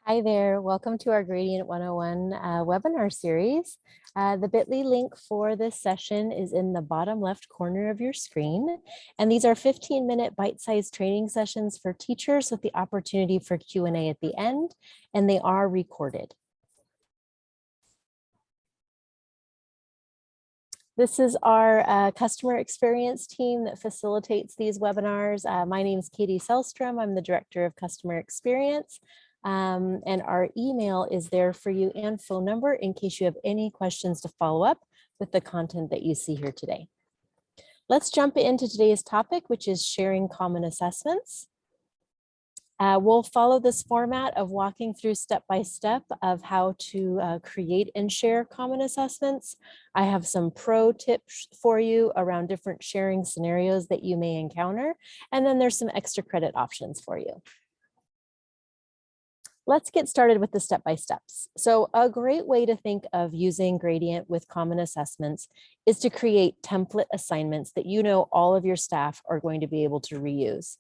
Hi there, welcome to our Gradient 101 webinar series. The bit.ly link for this session is in the bottom left corner of your screen. And these are 15-minute bite-sized training sessions for teachers with the opportunity for Q&A at the end, and they are recorded. This is our customer experience team that facilitates these webinars. My name is Katie Selstrom. I'm the Director of Customer Experience. And our email is there for you and phone number in case you have any questions to follow up with the content that you see here today. Let's jump into today's topic, which is sharing common assessments. We'll follow this format of walking through step by step of how to create and share common assessments. I have some pro tips for you around different sharing scenarios that you may encounter, and then there's some extra credit options for you. Let's get started with the step-by-steps. So a great way to think of using Gradient with common assessments is to create template assignments that you know all of your staff are going to be able to reuse.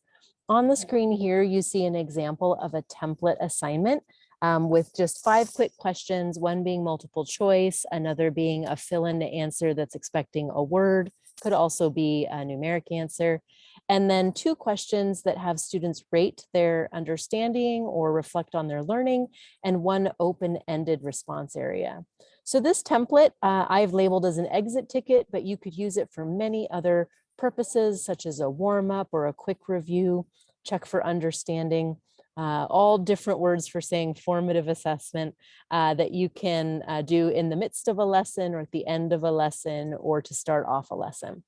On the screen here, you see an example of a template assignment with just 5 quick questions, one being multiple choice, another being a fill-in answer that's expecting a word, could also be a numeric answer. And then 2 questions that have students rate their understanding or reflect on their learning, and 1 open-ended response area. So this template I've labeled as an exit ticket, but you could use it for many other purposes, such as a warm-up or a quick review, check for understanding, all different words for saying formative assessment that you can do in the midst of a lesson or at the end of a lesson or to start off a lesson.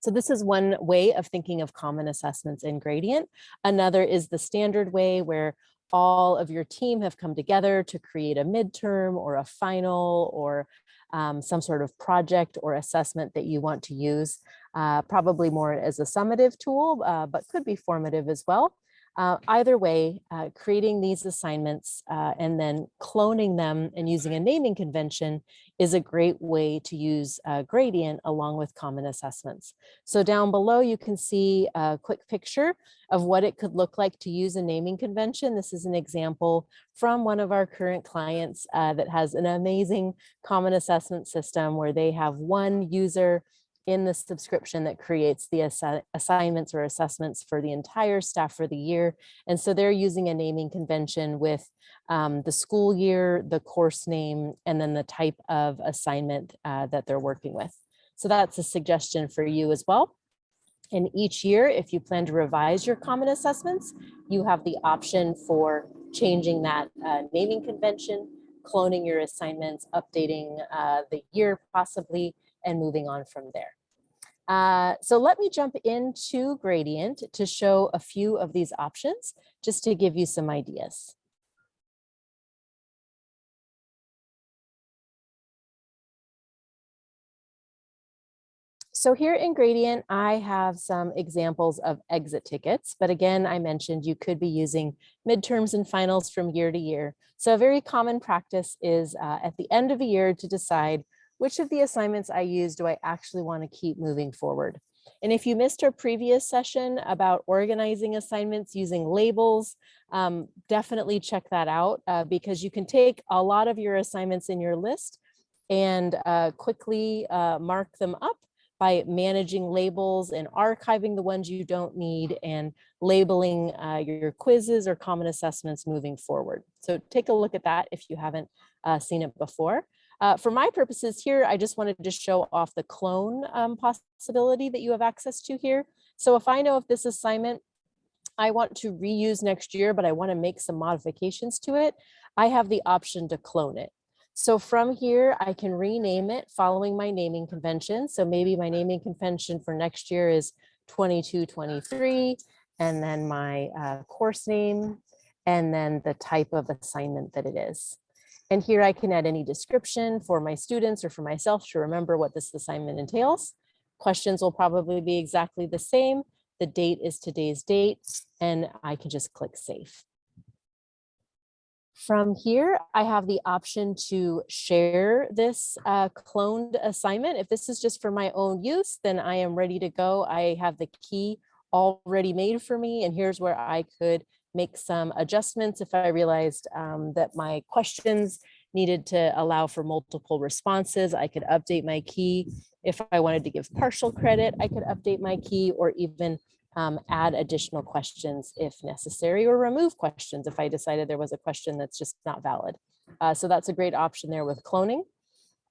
So this is one way of thinking of common assessments in Gradient. Another is the standard way where all of your team have come together to create a midterm or a final or some sort of project or assessment that you want to use, probably more as a summative tool, but could be formative as well. Either way, creating these assignments and then cloning them and using a naming convention is a great way to use Gradient along with common assessments. So down below, you can see a quick picture of what it could look like to use a naming convention. This is an example from one of our current clients that has an amazing common assessment system where they have one user in the subscription that creates the assignments or assessments for the entire staff for the year. And so they're using a naming convention with the school year, the course name, and then the type of assignment that they're working with. So that's a suggestion for you as well. And each year, if you plan to revise your common assessments, you have the option for changing that naming convention, cloning your assignments, updating the year possibly, and moving on from there. So let me jump into Gradient to show a few of these options, just to give you some ideas. So here in Gradient, I have some examples of exit tickets, but again, I mentioned you could be using midterms and finals from year to year. So a very common practice is at the end of a year to decide which of the assignments I use do I actually want to keep moving forward. And if you missed our previous session about organizing assignments using labels, definitely check that out because you can take a lot of your assignments in your list and quickly mark them up by managing labels and archiving the ones you don't need and labeling your quizzes or common assessments moving forward. So take a look at that if you haven't seen it before. For my purposes here, I just wanted to show off the clone possibility that you have access to here. So if I know if this assignment I want to reuse next year, but I want to make some modifications to it, I have the option to clone it. So from here, I can rename it following my naming convention. So maybe my naming convention for next year is 22-23, and then my course name, and then the type of assignment that it is. And here I can add any description for my students or for myself to remember what this assignment entails. Questions will probably be exactly the same. The date is today's date, and I can just click save. From here, I have the option to share this cloned assignment. If this is just for my own use, then I am ready to go. I have the key already made for me, and here's where I could make some adjustments if I realized that my questions needed to allow for multiple responses. I could update my key. If I wanted to give partial credit, I could update my key, or even add additional questions if necessary, or remove questions if I decided there was a question that's just not valid. So that's a great option there with cloning.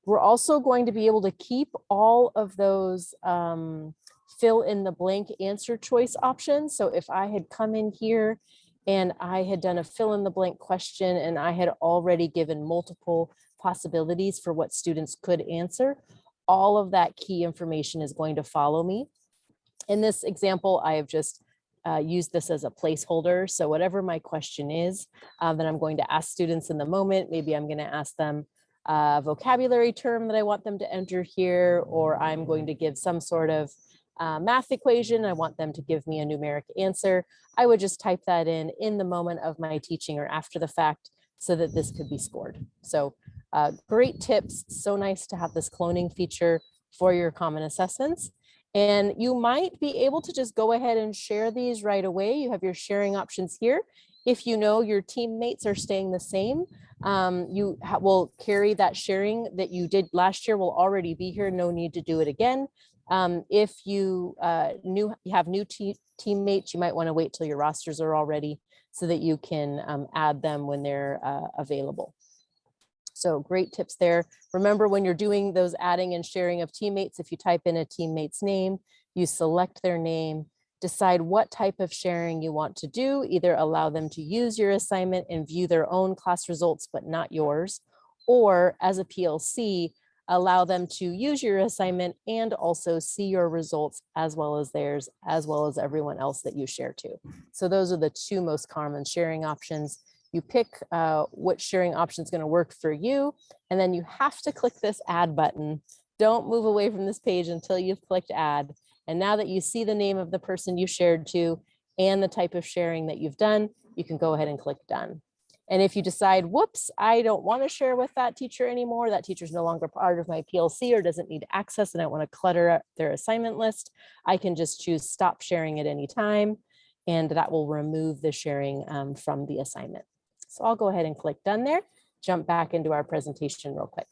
We're also going to be able to keep all of those fill in the blank answer choice options. So if I had come in here and I had done a fill in the blank question and I had already given multiple possibilities for what students could answer, all of that key information is going to follow me. In this example, I have just used this as a placeholder. So whatever my question is that I'm going to ask students in the moment, maybe I'm going to ask them a vocabulary term that I want them to enter here, or I'm going to give some sort of math equation. I want them to give me a numeric answer. I would just type that in the moment of my teaching or after the fact so that this could be scored. So great tips. So nice to have this cloning feature for your common assessments. And you might be able to just go ahead and share these right away. You have your sharing options here. If you know your teammates are staying the same, you will carry that sharing that you did last year will already be here. No need to do it again. If you have new teammates, you might want to wait till your rosters are all ready so that you can add them when they're available. So great tips there. Remember, when you're doing those adding and sharing of teammates, if you type in a teammate's name, you select their name, decide what type of sharing you want to do, either allow them to use your assignment and view their own class results, but not yours, or as a PLC, allow them to use your assignment and also see your results as well as theirs, as well as everyone else that you share to. So those are the two most common sharing options. You pick what sharing option is going to work for you, and then you have to click this add button. Don't move away from this page until you've clicked add. And now that you see the name of the person you shared to and the type of sharing that you've done, you can go ahead and click done. And if you decide, whoops, I don't want to share with that teacher anymore, that teacher's no longer part of my PLC or doesn't need access and I want to clutter up their assignment list, I can just choose stop sharing at any time, and that will remove the sharing from the assignment. So I'll go ahead and click done there, jump back into our presentation real quick.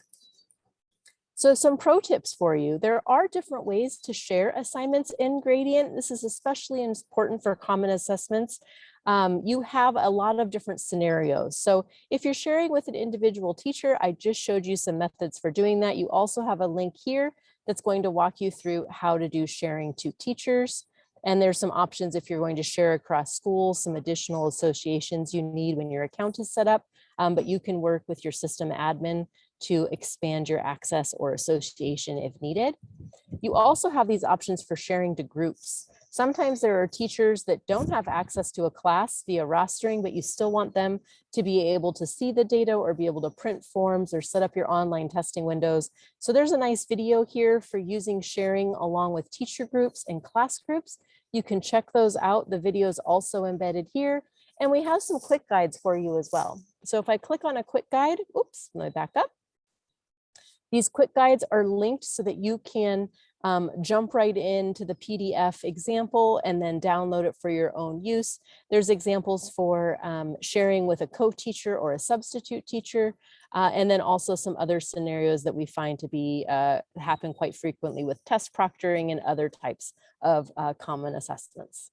So some pro tips for you. There are different ways to share assignments in Gradient. This is especially important for common assessments. You have a lot of different scenarios. So if you're sharing with an individual teacher, I just showed you some methods for doing that. You also have a link here that's going to walk you through how to do sharing to teachers. And there's some options if you're going to share across schools, some additional associations you need when your account is set up, but you can work with your system admin to expand your access or association if needed. You also have these options for sharing to groups. Sometimes there are teachers that don't have access to a class via rostering, but you still want them to be able to see the data or be able to print forms or set up your online testing windows. So there's a nice video here for using sharing along with teacher groups and class groups. You can check those out. The video is also embedded here. And we have some quick guides for you as well. So if I click on a quick guide, oops, let me back up. These quick guides are linked so that you can jump right into the PDF example and then download it for your own use. There's examples for sharing with a co-teacher or a substitute teacher, and then also some other scenarios that we find to be happen quite frequently with test proctoring and other types of common assessments.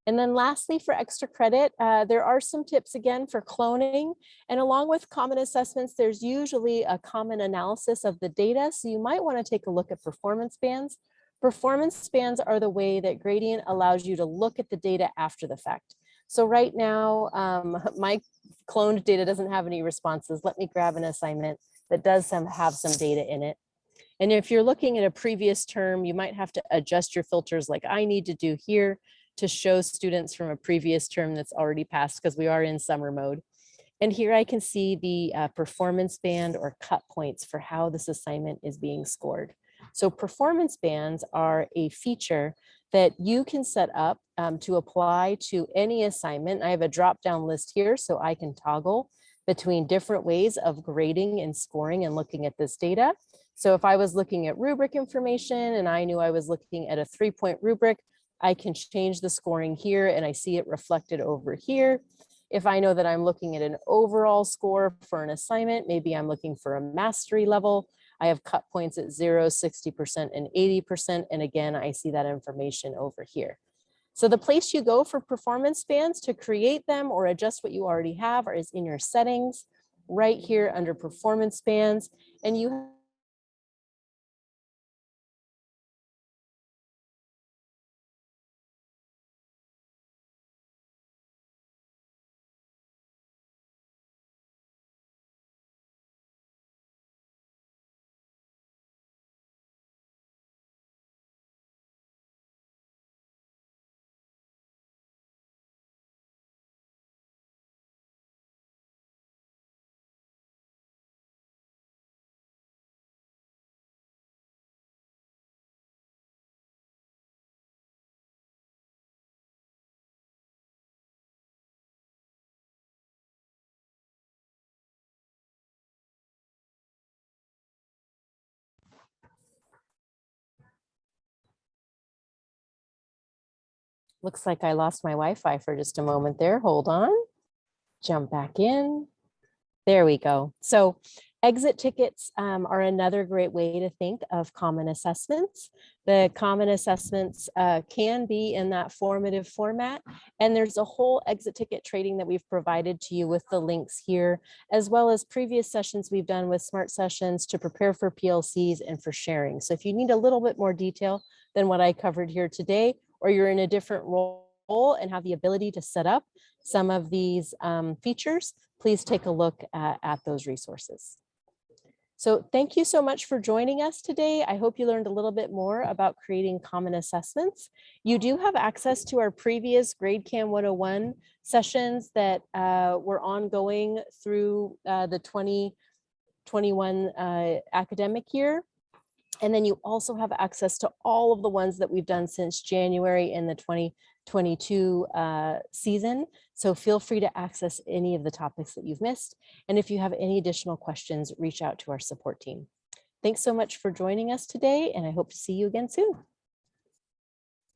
And then lastly, for extra credit, there are some tips again for cloning. And along with common assessments, there's usually a common analysis of the data. So you might want to take a look at performance bands. Performance bands are the way that Gradient allows you to look at the data after the fact. So right now, my cloned data doesn't have any responses. Let me grab an assignment that does have some data in it. And if you're looking at a previous term, you might have to adjust your filters like I need to do here to show students from a previous term that's already passed because we are in summer mode. And here I can see the performance band or cut points for how this assignment is being scored. So performance bands are a feature that you can set up to apply to any assignment. I have a drop-down list here so I can toggle between different ways of grading and scoring and looking at this data. So if I was looking at rubric information and I knew I was looking at a 3-point rubric, I can change the scoring here and I see it reflected over here. If I know that I'm looking at an overall score for an assignment, maybe I'm looking for a mastery level. I have cut points at 0, 60%, and 80%. And again, I see that information over here. So the place you go for performance bands to create them or adjust what you already have is in your settings, right here under performance bands. And you looks like I lost my Wi-Fi for just a moment there. Hold on. Jump back in. There we go. So exit tickets are another great way to think of common assessments. The common assessments can be in that formative format. And there's a whole exit ticket training that we've provided to you with the links here, as well as previous sessions we've done with Smart Sessions to prepare for PLCs and for sharing. So if you need a little bit more detail than what I covered here today, or you're in a different role and have the ability to set up some of these features, please take a look at those resources. So thank you so much for joining us today. I hope you learned a little bit more about creating common assessments. You do have access to our previous GradeCam 101 sessions that were ongoing through the 2021 academic year. And then you also have access to all of the ones that we've done since January in the 2022 season. So feel free to access any of the topics that you've missed. And if you have any additional questions, reach out to our support team. Thanks so much for joining us today, and I hope to see you again soon.